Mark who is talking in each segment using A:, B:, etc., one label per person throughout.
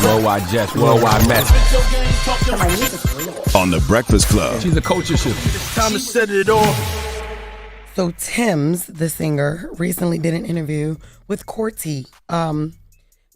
A: Worldwide Jess, worldwide Mess.
B: On The Breakfast Club.
A: She's a culture shifter.
C: It's time to set it off.
D: So Tim's, the singer, recently did an interview with Corti. During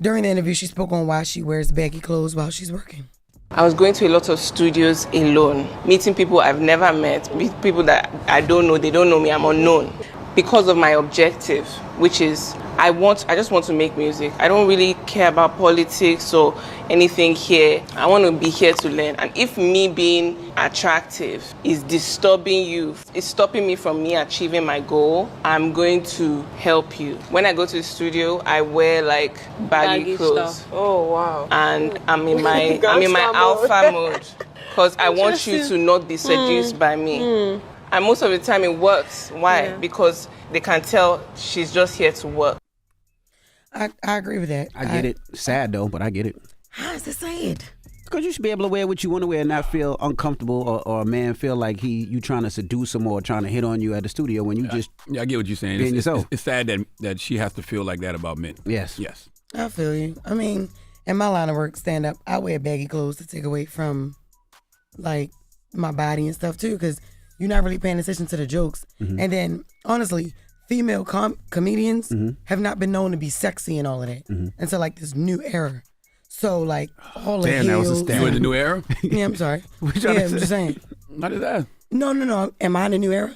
D: the interview, she spoke on why she wears baggy clothes while she's working.
E: I was going to a lot of studios alone, meeting people I've never met, people that I don't know, they don't know me, I'm unknown. Because of my objective, which is I just want to make music. I don't really care about politics or anything here. I want to be here to learn. And if me being attractive is disturbing you, it's stopping me from me achieving my goal, I'm going to help you. When I go to the studio, I wear like baggy clothes.
F: Stuff. Oh wow.
E: And I'm in my alpha mode because I want you to not be seduced by me. And most of the time it works. Why? Yeah. Because they can tell she's just here to work.
D: I agree with that.
G: I get it. Sad though, but I get it.
D: How is it sad?
G: Because you should be able to wear what you want to wear and not feel uncomfortable or a man feel like you trying to seduce him or trying to hit on you at the studio when you just
A: I get what you're saying.
G: being yourself.
A: It's sad that she has to feel like that about men.
G: Yes.
D: I feel you. I mean, in my line of work, stand up, I wear baggy clothes to take away from like my body and stuff too, because you're not really paying attention to the jokes. Mm-hmm. And then, honestly, female comedians have not been known to be sexy and all of that until like this new era. So like all the heels.
A: That was a stand. You in the new era?
D: Yeah, I'm sorry. I'm just saying.
A: What is that?
D: No. Am I in the new era?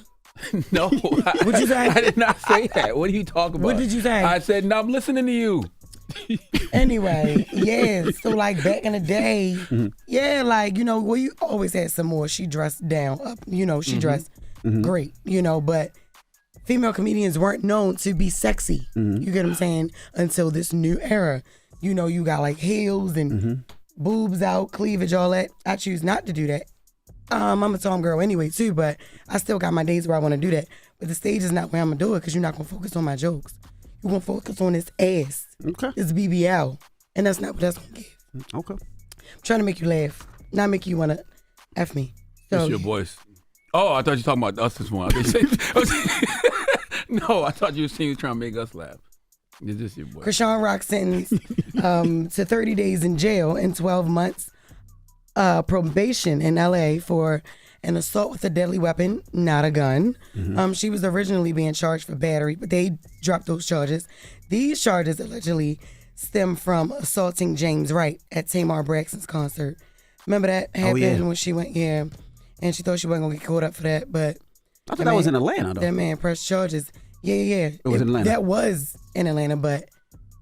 A: No.
D: What'd you say?
A: I did not say that. What are you talking about?
D: What did you say?
A: I said, no, I'm listening to you.
D: Anyway, yeah, so like back in the day, yeah, like, you know, well, you always had some more. She dressed down, up, you know, she dressed great, you know, but female comedians weren't known to be sexy. You get what I'm saying? Until this new era. You know, you got like heels and boobs out, cleavage, all that. I choose not to do that. I'm a Tom girl anyway, too, but I still got my days where I want to do that. But the stage is not where I'm going to do it because you're not going to focus on my jokes. You're going to focus on this ass.
G: Okay.
D: This BBL. And that's not what that's going to give.
G: Okay.
D: I'm trying to make you laugh, not make you want to F me. So,
A: it's your voice. Oh, I thought you were talking about us this morning. No, I thought you were trying to make us laugh. It's just your voice.
D: Krishan Rock sentenced to 30 days in jail and 12 months probation in L.A. for an assault with a deadly weapon, not a gun. She was originally being charged for battery, but they dropped those charges. These charges allegedly stem from assaulting James Wright at Tamar Braxton's concert. Remember that happened when she went, and she thought she wasn't going to get caught up for that, but
G: I thought that was in Atlanta, though.
D: That man pressed charges. Yeah.
G: It was in Atlanta.
D: That was in Atlanta, but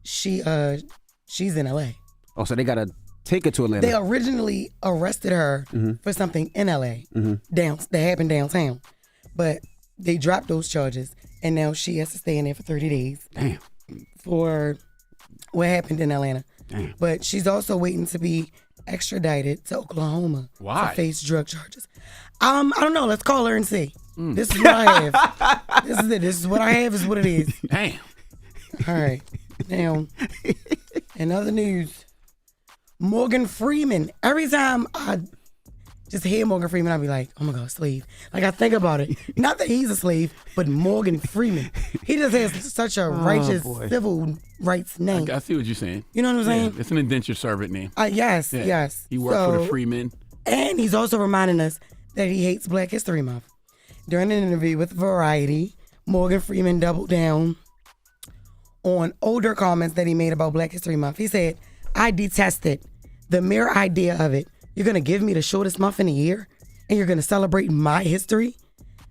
D: she's in L.A.
G: Oh, so they got to take her to Atlanta.
D: They originally arrested her for something in L.A. That happened downtown. But they dropped those charges, and now she has to stay in there for 30 days.
G: Damn.
D: For what happened in Atlanta.
G: Damn.
D: But she's also waiting to be extradited to Oklahoma.
A: Why?
D: To face drug charges. I don't know. Let's call her and see. This is what I have. This is it. This is what I have is what it is.
A: Damn.
D: All right. Now, in other news, Morgan Freeman. Every time I just hear Morgan Freeman, I'll be like, oh my God, slave. Like I think about it. Not that he's a slave, but Morgan Freeman. He just has such a righteous civil rights name.
A: I see what you're saying.
D: You know what I'm saying?
A: It's an indentured servant name.
D: Yes.
A: He worked for the Freeman.
D: And he's also reminding us that he hates Black History Month. During an interview with Variety, Morgan Freeman doubled down on older comments that he made about Black History Month. He said, I detest it. The mere idea of it. You're going to give me the shortest month in a year and you're going to celebrate my history?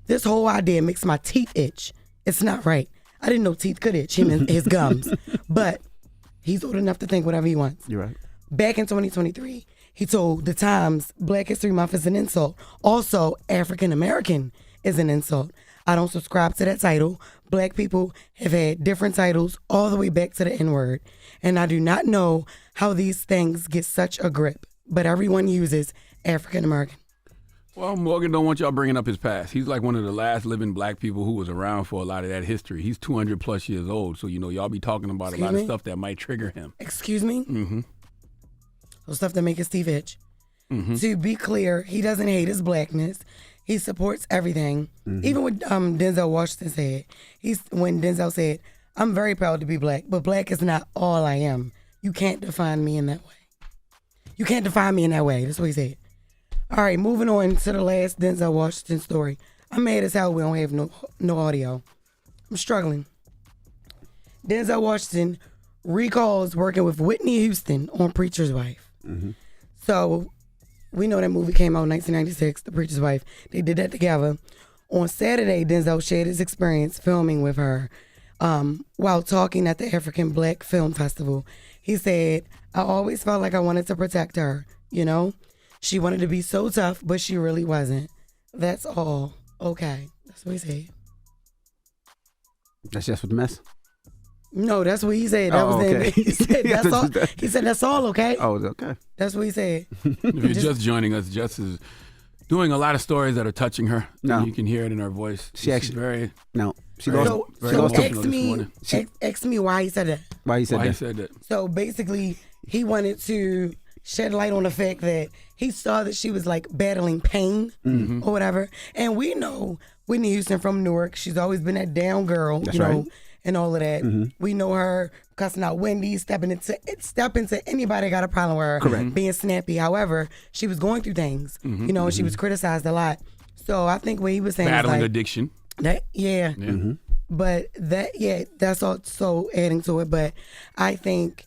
D: This whole idea makes my teeth itch. It's not right. I didn't know teeth could itch, him and his gums. But he's old enough to think whatever he wants.
G: You're right.
D: Back in 2023, he told The Times Black History Month is an insult. Also, African American is an insult. I don't subscribe to that title. Black people have had different titles all the way back to the N-word. And I do not know how these things get such a grip. But everyone uses African American.
A: Well, Morgan don't want y'all bringing up his past. He's like one of the last living black people who was around for a lot of that history. He's 200 plus years old. So, you know, y'all be talking about a lot of stuff that might trigger him.
D: Excuse me?
A: Mm-hmm.
D: So stuff that make his teeth itch. To be clear, he doesn't hate his blackness. He supports everything. Even what Denzel Washington said. When Denzel said, I'm very proud to be black, but black is not all I am. You can't define me in that way. You can't define me in that way. That's what he said. All right, moving on to the last Denzel Washington story. I'm mad as hell we don't have no audio. I'm struggling. Denzel Washington recalls working with Whitney Houston on Preacher's Wife. Mm-hmm. So we know that movie came out in 1996, The Preacher's Wife. They did that together. On Saturday, Denzel shared his experience filming with her while talking at the African Black Film Festival. He said, I always felt like I wanted to protect her, you know? She wanted to be so tough, but she really wasn't. That's all. Okay. That's what he said.
G: That's Jess With The Mess?
D: No, that's what he said. That was
G: okay.
D: He said, that's all. He said, that's all, okay?
G: Oh, okay.
D: That's what he said.
A: If you're just joining us, Jess is doing a lot of stories that are touching her.
G: No.
A: You can hear it in her voice.
G: She actually,
A: very...
G: No. She
A: very,
G: lost,
A: very
D: so
A: emotional
D: ask me why he said that.
G: Why he said
A: that?
D: So basically, he wanted to shed light on the fact that he saw that she was like battling pain or whatever. And we know Whitney Houston from Newark. She's always been that down girl,
G: That's
D: you know,
G: right.
D: and all of that. Mm-hmm. We know her cussing out Wendy, stepping into anybody got a problem with her,
G: correct,
D: being snappy. However, she was going through things, you know, and she was criticized a lot. So I think what he was saying
A: battling
D: was like,
A: addiction.
D: That but that's also adding to it. But I think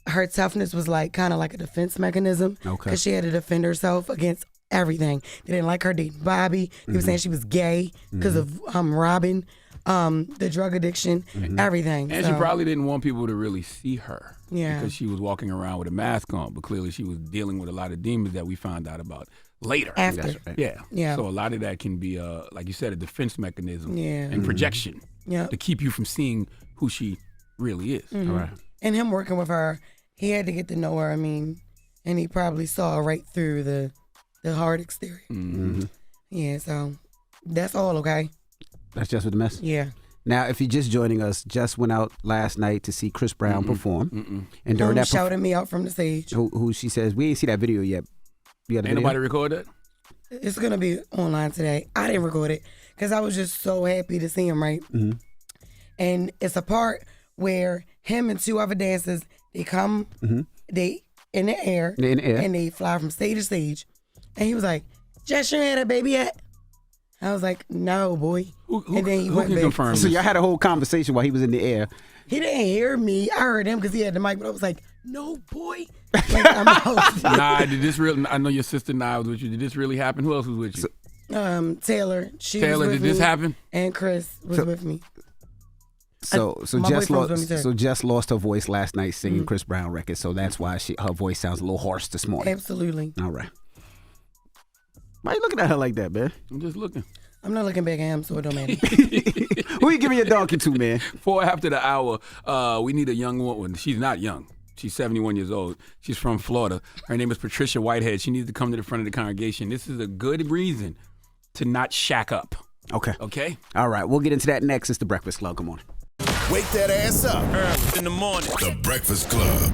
D: her toughness was like kind of like a defense mechanism because she had to defend herself against everything. They didn't like her dating Bobby. They were saying she was gay because of Robin, the drug addiction, everything.
A: And
D: so,
A: she probably didn't want people to really see her
D: yeah,
A: because she was walking around with a mask on, but clearly she was dealing with a lot of demons that we found out about later.
D: after.
G: That's right.
A: Yeah. So a lot of that can be, like you said, a defense mechanism and projection to keep you from seeing who she really is.
D: Mm-hmm.
A: All right.
D: And him working with her, he had to get to know her. I mean, and he probably saw right through the hard exterior.
A: Mm-hmm.
D: Yeah, so that's all, okay?
G: That's Jess With The Mess?
D: Yeah.
G: Now, if you're just joining us, Jess went out last night to see Chris Brown perform. And during that
D: shouted me out from the stage.
G: Who she says, we ain't see that video yet. You got a
A: Ain't
G: video?
A: nobody record that?
D: It's going to be online today. I didn't record it because I was just so happy to see him, right? Mm-hmm. And it's a part where him and two other dancers, they come, they in the air, and they fly from stage to stage. And he was like, Jess, you had that baby yet? I was like, no, boy. And then he went
A: can
D: back.
A: confirm
G: So
A: this?
G: y'all had a whole conversation while he was in the air.
D: He didn't hear me. I heard him because he had the mic, but I was like, no, boy. Like, I'm out.
A: Nah, did this really? I know your sister Nia was with you. Did this really happen? Who else was with you?
D: Taylor.
A: Taylor, did this happen?
D: And Chris was with me.
G: So
D: my
G: Jess
D: boyfriend was with me, too.
G: so Jess lost her voice last night singing Chris Brown records. So that's why her voice sounds a little hoarse this morning.
D: Absolutely.
G: All right. Why you looking at her like that, man?
A: I'm just looking.
D: I'm not looking back at him, so it don't matter.
G: Who you giving your donkey to, man?
A: 4 after the hour, we need a young woman. She's not young. She's 71 years old. She's from Florida. Her name is Patricia Whitehead. She needs to come to the front of the congregation. This is a good reason to not shack up.
G: Okay.
A: Okay?
G: All right. We'll get into that next. It's The Breakfast Club. Come on.
C: Wake that ass up early in the morning. The Breakfast Club.